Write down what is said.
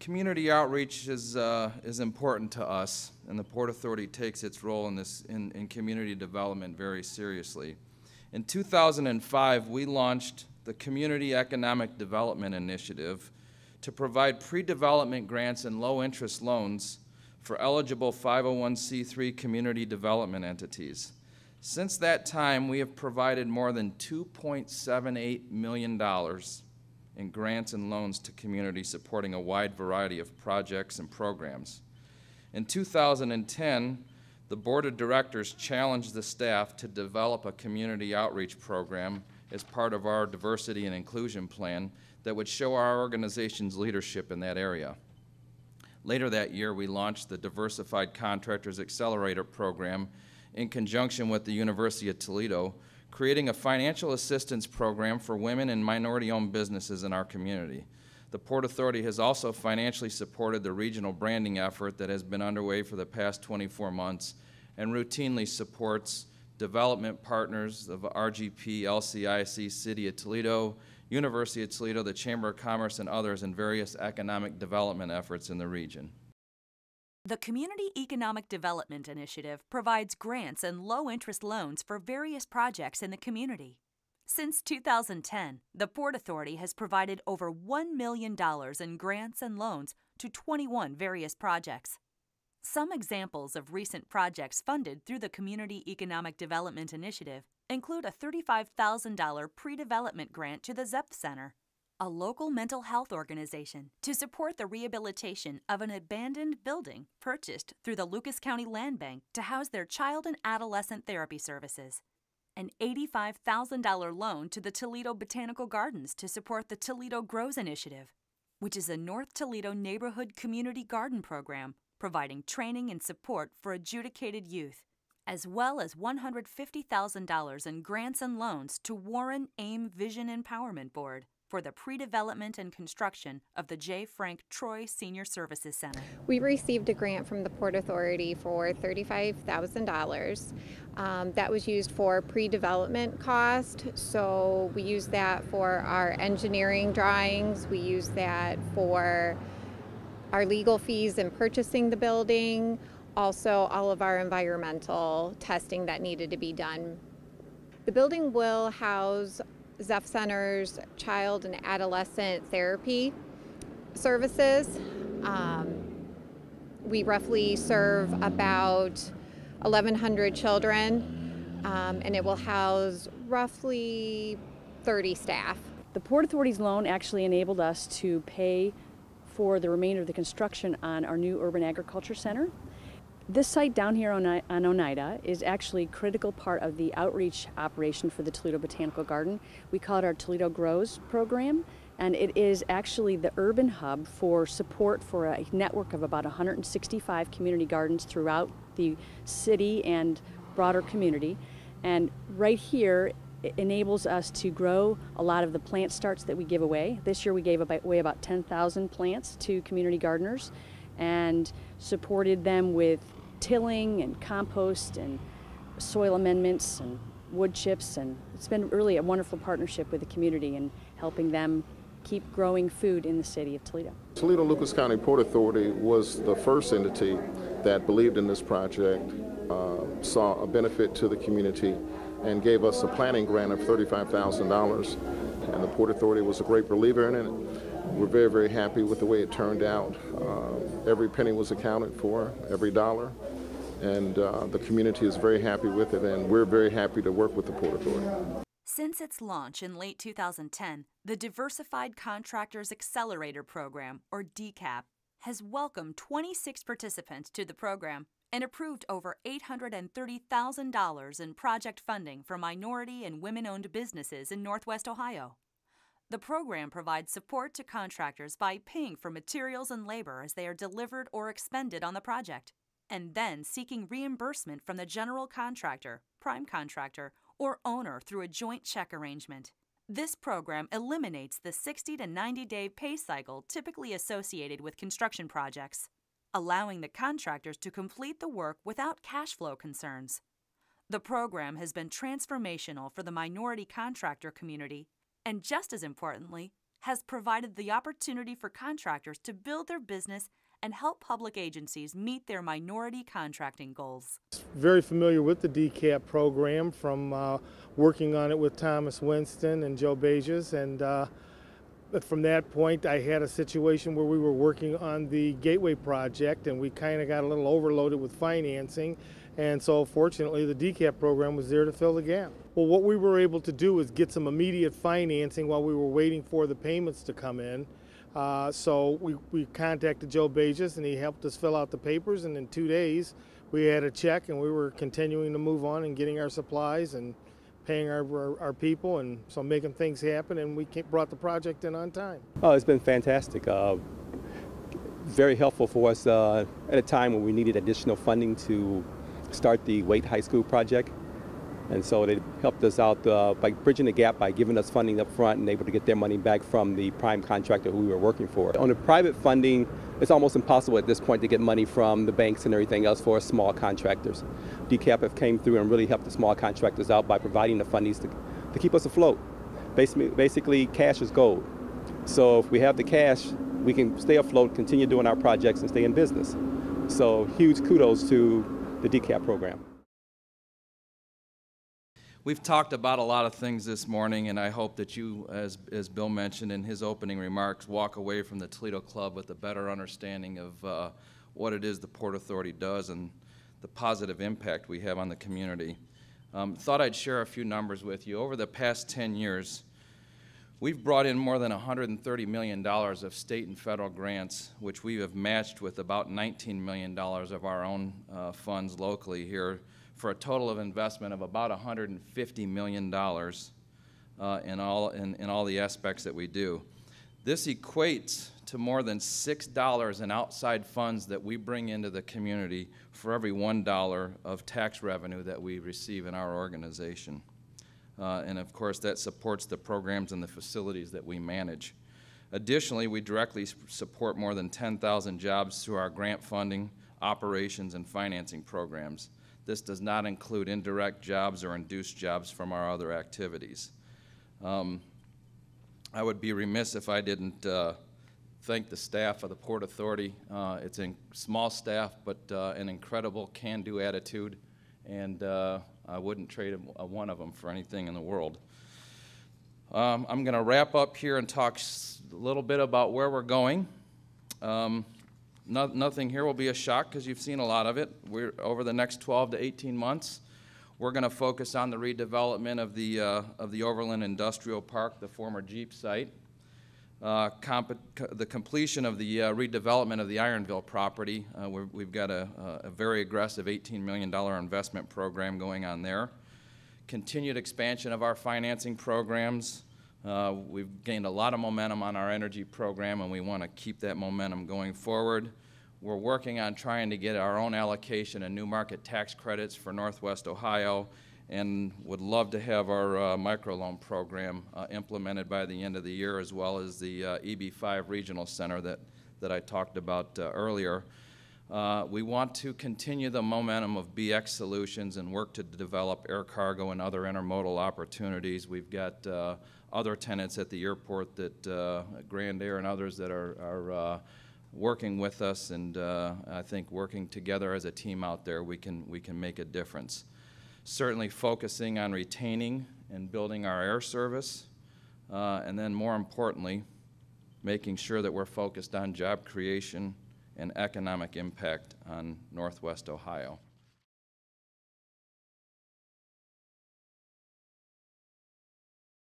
Community outreach is important to us, and the Port Authority takes its role in community development very seriously. In 2005, we launched the Community Economic Development Initiative to provide pre-development grants and low-interest loans for eligible 501c3 community development entities. Since that time, we have provided more than $2.78 million in grants and loans to communities supporting a wide variety of projects and programs. In 2010, the Board of Directors challenged the staff to develop a community outreach program as part of our diversity and inclusion plan that would show our organization's leadership in that area. Later that year, we launched the Diversified Contractors Accelerator Program in conjunction with the University of Toledo, creating a financial assistance program for women and minority-owned businesses in our community. The Port Authority has also financially supported the regional branding effort that has been underway for the past 24 months and routinely supports development partners of RGP, LCIC, City of Toledo, University of Toledo, the Chamber of Commerce, and others in various economic development efforts in the region. The Community Economic Development Initiative provides grants and low-interest loans for various projects in the community. Since 2010, the Port Authority has provided over $1 million in grants and loans to 21 various projects. Some examples of recent projects funded through the Community Economic Development Initiative include a $35,000 pre-development grant to the Zepf Center, a local mental health organization to support the rehabilitation of an abandoned building purchased through the Lucas County Land Bank to house their child and adolescent therapy services, an $85,000 loan to the Toledo Botanical Gardens to support the Toledo Grows Initiative, which is a North Toledo neighborhood community garden program providing training and support for adjudicated youth, as well as $150,000 in grants and loans to Warren AIM Vision Empowerment Board for the pre-development and construction of the J. Frank Troy Senior Services Center. We received a grant from the Port Authority for $35,000. That was used for pre-development cost, so we used that for our engineering drawings, we used that for our legal fees in purchasing the building, also all of our environmental testing that needed to be done. The building will house Zepf Center's child and adolescent therapy services. We roughly serve about 1,100 children, and it will house roughly 30 staff. The Port Authority's loan actually enabled us to pay for the remainder of the construction on our new Urban Agriculture Center. This site down here on Oneida is actually a critical part of the outreach operation for the Toledo Botanical Garden. We call it our Toledo Grows program, and it is actually the urban hub for support for a network of about 165 community gardens throughout the city and broader community. And right here, it enables us to grow a lot of the plant starts that we give away. This year we gave away about 10,000 plants to community gardeners and supported them with tilling and compost and soil amendments and wood chips, and it's been really a wonderful partnership with the community and helping them keep growing food in the city of Toledo. Toledo-Lucas County Port Authority was the first entity that believed in this project, saw a benefit to the community, and gave us a planning grant of $35,000. And the Port Authority was a great believer in it. We're very, very happy with the way it turned out. Every penny was accounted for, every dollar, and the community is very happy with it, and we're very happy to work with the Port Authority. Since its launch in late 2010, the Diversified Contractors Accelerator Program, or DCAP, has welcomed 26 participants to the program and approved over $830,000 in project funding for minority and women-owned businesses in Northwest Ohio. The program provides support to contractors by paying for materials and labor as they are delivered or expended on the project, and then seeking reimbursement from the general contractor, prime contractor, or owner through a joint check arrangement. This program eliminates the 60 to 90-day pay cycle typically associated with construction projects, allowing the contractors to complete the work without cash flow concerns. The program has been transformational for the minority contractor community and, just as importantly, has provided the opportunity for contractors to build their business and help public agencies meet their minority contracting goals. Very familiar with the DCAP program from working on it with Thomas Winston and Joe Bejas, and from that point I had a situation where we were working on the Gateway project and we kind of got a little overloaded with financing, and so fortunately the DCAP program was there to fill the gap. Well, what we were able to do is get some immediate financing while we were waiting for the payments to come in. So we contacted Joe Bejas and he helped us fill out the papers, and in 2 days we had a check and we were continuing to move on and getting our supplies and paying our people, and so making things happen, and we brought the project in on time. Oh, it's been fantastic. Very helpful for us at a time when we needed additional funding to start the Wade High School project. And so they helped us out by bridging the gap by giving us funding up front and able to get their money back from the prime contractor who we were working for. On the private funding, it's almost impossible at this point to get money from the banks and everything else for small contractors. DCAP have came through and really helped the small contractors out by providing the fundings to keep us afloat. Basically, cash is gold. So if we have the cash, we can stay afloat, continue doing our projects, and stay in business. So huge kudos to the DCAP program. We've talked about a lot of things this morning, and I hope that you, as Bill mentioned in his opening remarks, walk away from the Toledo Club with a better understanding of what it is the Port Authority does and the positive impact we have on the community. Thought I'd share a few numbers with you. Over the past 10 years, we've brought in more than $130 million of state and federal grants, which we have matched with about $19 million of our own funds locally here, for a total of investment of about $150 million in all the aspects that we do. This equates to more than $6 in outside funds that we bring into the community for every $1 of tax revenue that we receive in our organization. And of course, that supports the programs and the facilities that we manage. Additionally, we directly support more than 10,000 jobs through our grant funding, operations, and financing programs. This does not include indirect jobs or induced jobs from our other activities. I would be remiss if I didn't thank the staff of the Port Authority. It's a small staff, but an incredible can-do attitude, and I wouldn't trade one of them for anything in the world. I'm going to wrap up here and talk a little bit about where we're going. Nothing here will be a shock because you've seen a lot of it. Over the next 12 to 18 months, we're going to focus on the redevelopment of the Overland Industrial Park, the former Jeep site, the completion of the redevelopment of the Ironville property. We've got a very aggressive $18 million investment program going on there. Continued expansion of our financing programs. We've gained a lot of momentum on our energy program, and we want to keep that momentum going forward. We're working on trying to get our own allocation of new market tax credits for Northwest Ohio, and would love to have our microloan program implemented by the end of the year, as well as the EB5 Regional Center that I talked about earlier. We want to continue the momentum of BX Solutions and work to develop air cargo and other intermodal opportunities. We've got other tenants at the airport, that Grand Air and others, that are working with us, and I think working together as a team out there, we can make a difference. Certainly focusing on retaining and building our air service, and then more importantly, making sure that we're focused on job creation and economic impact on Northwest Ohio.